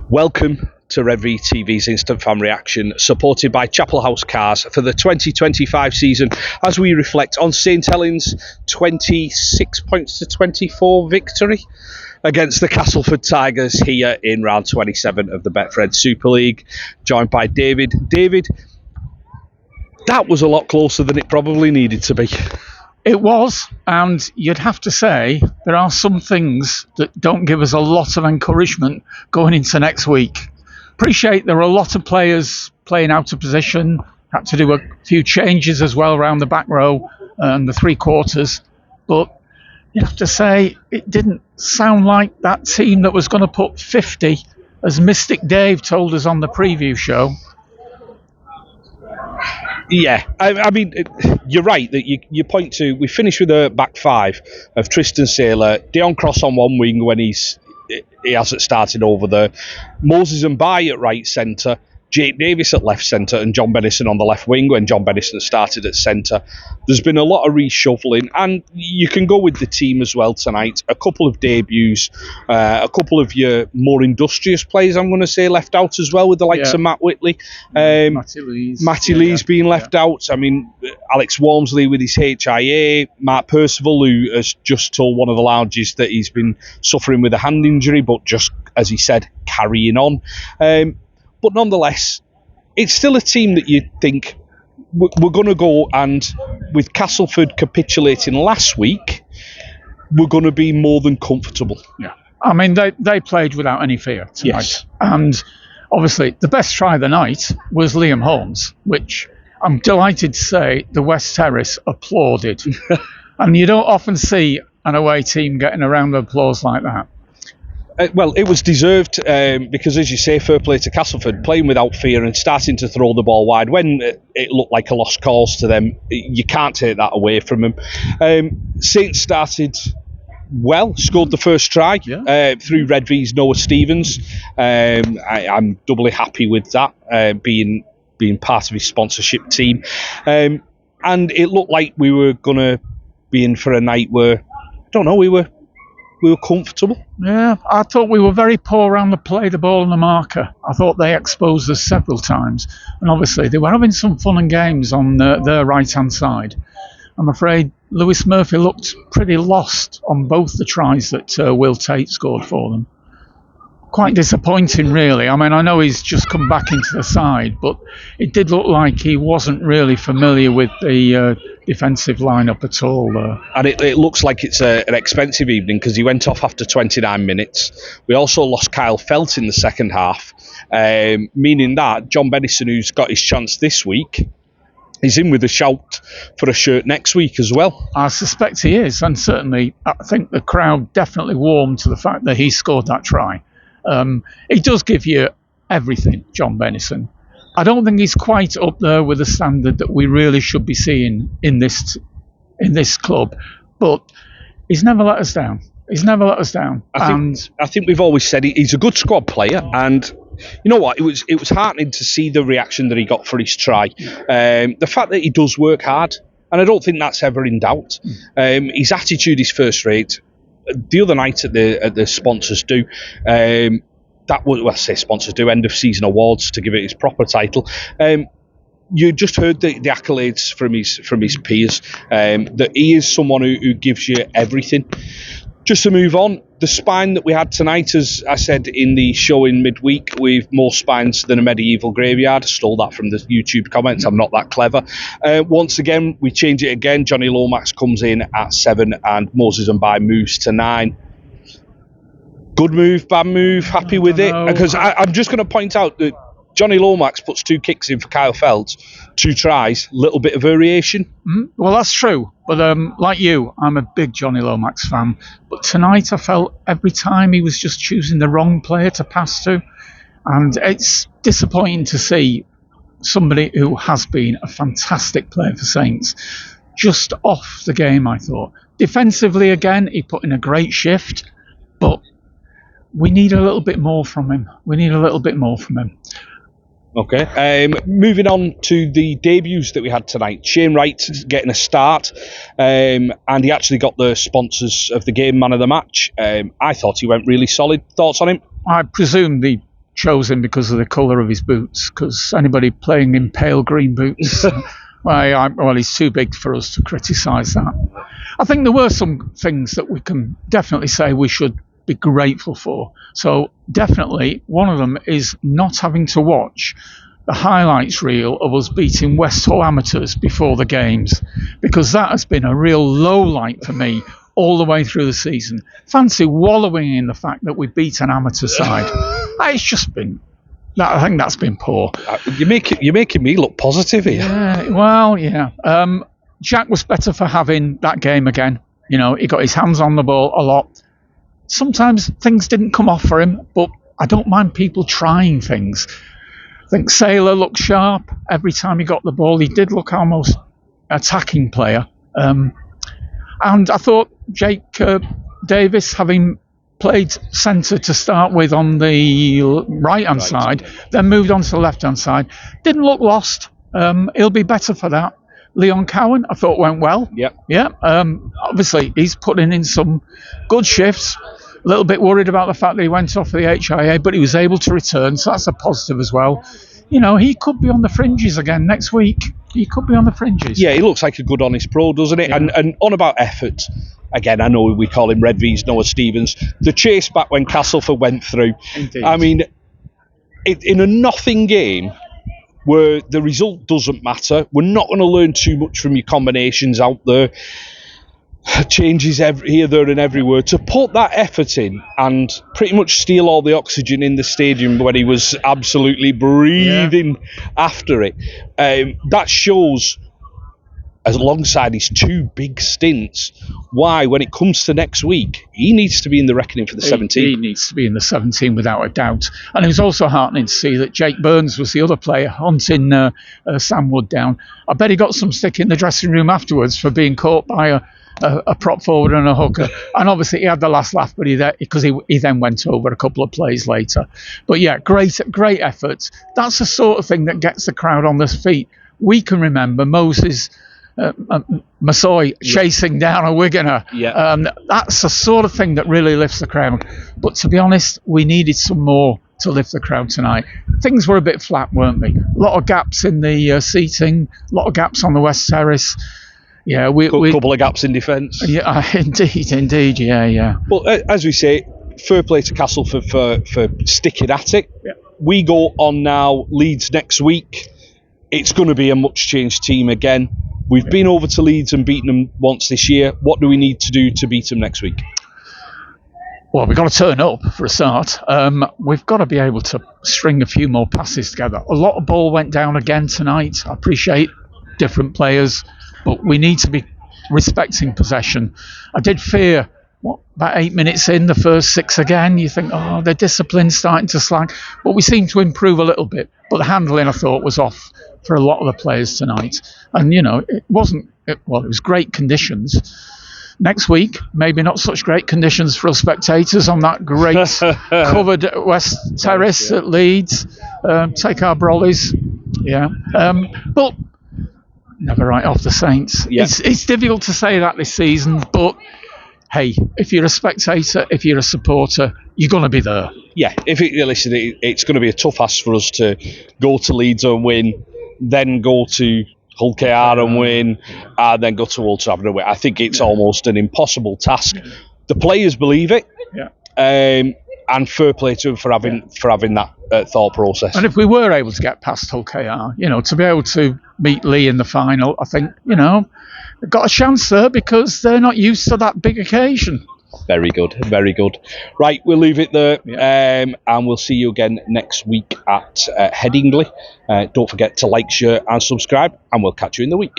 Welcome to Redvee TV's Instant Fan Reaction, supported by Chapel House Cars for the 2025 season as we reflect on St Helens' 26 points to 24 victory against the Castleford Tigers here in round 27 of the Betfred Super League, joined by David. David, that was a lot closer than it probably needed to be. It was, and you'd have to say there are some things that don't give us a lot of encouragement going into next week. Appreciate there are a lot of players playing out of position, had to do a few changes as well around the back row and the three quarters, but you have to say it didn't sound like that team that was going to put 50, as Mystic Dave told us on the preview show. Yeah, I mean, you're right that you point to, we finished with a back five of Tristan Saylor, Dion Cross on one wing when he hasn't started over there, Moses and Bai at right centre, Jake Davis at left centre, and John Bennison on the left wing when John Bennison started at centre. There's been a lot of reshuffling, and you can go with the team as well tonight. A couple of debuts, a couple of your more industrious players, I'm going to say, left out as well, with the likes of Matt Whitley. Matty Lee's being left out. I mean, Alex Walmsley with his HIA, Mark Percival, who has just told one of the lounges that he's been suffering with a hand injury, but just, as he said, carrying on. But nonetheless, it's still a team that you think we're going to go, and with Castleford capitulating last week, we're going to be more than comfortable. Yeah, I mean, they played without any fear tonight. Yes. And obviously, the best try of the night was Liam Holmes, which I'm delighted to say the West Terrace applauded. And you don't often see an away team getting a round of applause like that. Well, it was deserved because, as you say, fair play to Castleford, playing without fear and starting to throw the ball wide when it looked like a lost cause to them. You can't take that away from them. Saints started well, scored the first try through Redvee's Noah Stevens. I'm doubly happy with that, being part of his sponsorship team. And it looked like we were going to be in for a night where, I don't know, we were comfortable. Yeah, I thought we were very poor around the play, the ball and the marker. I thought they exposed us several times. And obviously they were having some fun and games on their right-hand side. I'm afraid Lewis Murphy looked pretty lost on both the tries that Will Tate scored for them. Quite disappointing, really. I mean, I know he's just come back into the side, but it did look like he wasn't really familiar with the defensive lineup at all. And it looks like it's an expensive evening because he went off after 29 minutes. We also lost Kyle Felt in the second half, meaning that John Bennison, who's got his chance this week, is in with a shout for a shirt next week as well. I suspect he is, and certainly I think the crowd definitely warmed to the fact that he scored that try. He does give you everything, John Bennison. I don't think he's quite up there with the standard that we really should be seeing in this club, but he's never let us down. I think we've always said he's a good squad player, and you know what? It was heartening to see the reaction that he got for his try. The fact that he does work hard, and I don't think that's ever in doubt. His attitude is first rate. The other night at the sponsors do, that was, well, I say sponsors do, end of season awards to give it its proper title. You just heard the accolades from his peers, that he is someone who gives you everything. Just to move on, the spine that we had tonight, as I said in the show in midweek, with more spines than a medieval graveyard. I stole that from the YouTube comments. I'm not that clever. Once again, we change it again. Johnny Lomax comes in at 7 and Moses and Bai moves to 9. Good move, bad move, happy with it? Because I'm just going to point out that Johnny Lomax puts 2 kicks in for Kyle Felt, 2 tries, little bit of variation. Well, that's true. But like you, I'm a big Johnny Lomax fan. But tonight I felt every time he was just choosing the wrong player to pass to. And it's disappointing to see somebody who has been a fantastic player for Saints just off the game, I thought. Defensively, again, he put in a great shift. But we need a little bit more from him. Okay. Moving on to the debuts that we had tonight. Shane Wright getting a start, and he actually got the sponsors of the game man of the match. I thought he went really solid. Thoughts on him? I presume they chose him because of the colour of his boots, because anybody playing in pale green boots, well, he's too big for us to criticise that. I think there were some things that we can definitely say we should be grateful for. So definitely one of them is not having to watch the highlights reel of us beating West Hull amateurs before the games, because that has been a real low light for me all the way through the season. Fancy wallowing in the fact that we beat an amateur side. It's just been, I think that's been poor. You're making me look positive here. Yeah, well, yeah. Jack was better for having that game again. You know, he got his hands on the ball a lot. Sometimes things didn't come off for him, but I don't mind people trying things. I think Saylor looked sharp every time he got the ball. He did look almost attacking player. And I thought Jake Davis, having played centre to start with on the right-hand side, then moved on to the left-hand side, didn't look lost. He'll be better for that. Leon Cowan, I thought went well. Yeah. Obviously, he's putting in some good shifts. A little bit worried about the fact that he went off the HIA, but he was able to return, so that's a positive as well. You know, he could be on the fringes again next week. He could be on the fringes. Yeah, he looks like a good, honest pro, doesn't it? Yeah. And on about effort, again, I know we call him Redvee's Noah Stevens. The chase back when Castleford went through. Indeed. I mean, in a nothing game where the result doesn't matter, we're not going to learn too much from your combinations out there. Changes here, there and everywhere. To put that effort in and pretty much steal all the oxygen in the stadium when he was absolutely breathing after it, that shows, alongside his two big stints, why when it comes to next week he needs to be in the reckoning for the 17. He needs to be in the 17 without a doubt. And it was also heartening to see that Jake Burns was the other player hunting Sam Wood down. I bet he got some stick in the dressing room afterwards for being caught by a prop forward and a hooker, and obviously he had the last laugh, but he then went over a couple of plays later. But yeah, great effort. That's the sort of thing that gets the crowd on their feet. We can remember Moses Massoy chasing down a Wiganer. That's the sort of thing that really lifts the crowd. But to be honest, we needed some more to lift the crowd tonight. Things were a bit flat, weren't they? A lot of gaps in the seating, a lot of gaps on the West Terrace. Yeah, we couple of gaps in defence. Yeah, indeed, yeah. Well, as we say, fair play to Castleford for sticking at it. Yeah. We go on now, Leeds next week. It's going to be a much changed team again. We've been over to Leeds and beaten them once this year. What do we need to do to beat them next week? Well, we've got to turn up for a start. We've got to be able to string a few more passes together. A lot of ball went down again tonight. I appreciate different players, but we need to be respecting possession. I did fear, about 8 minutes in, the first 6 again, you think, their discipline's starting to slack. But we seem to improve a little bit. But the handling, I thought, was off for a lot of the players tonight. And, it was great conditions. Next week, maybe not such great conditions for us spectators on that great covered West Terrace at Leeds. Take our brollies. Yeah. But never write off the Saints. Yeah. It's difficult to say that this season, but hey, if you're a spectator, if you're a supporter, you're going to be there. Yeah, it's going to be a tough ask for us to go to Leeds and win, then go to Hull KR and win, and then go to Old Trafford and win. I think it's almost an impossible task. The players believe it, and fair play to them for having that thought process. And if we were able to get past Hull KR, to be able to meet Lee in the final, I think, they've got a chance there because they're not used to that big occasion. Very good. Right, we'll leave it there, and we'll see you again next week at Headingley. Don't forget to like, share and subscribe, and we'll catch you in the week.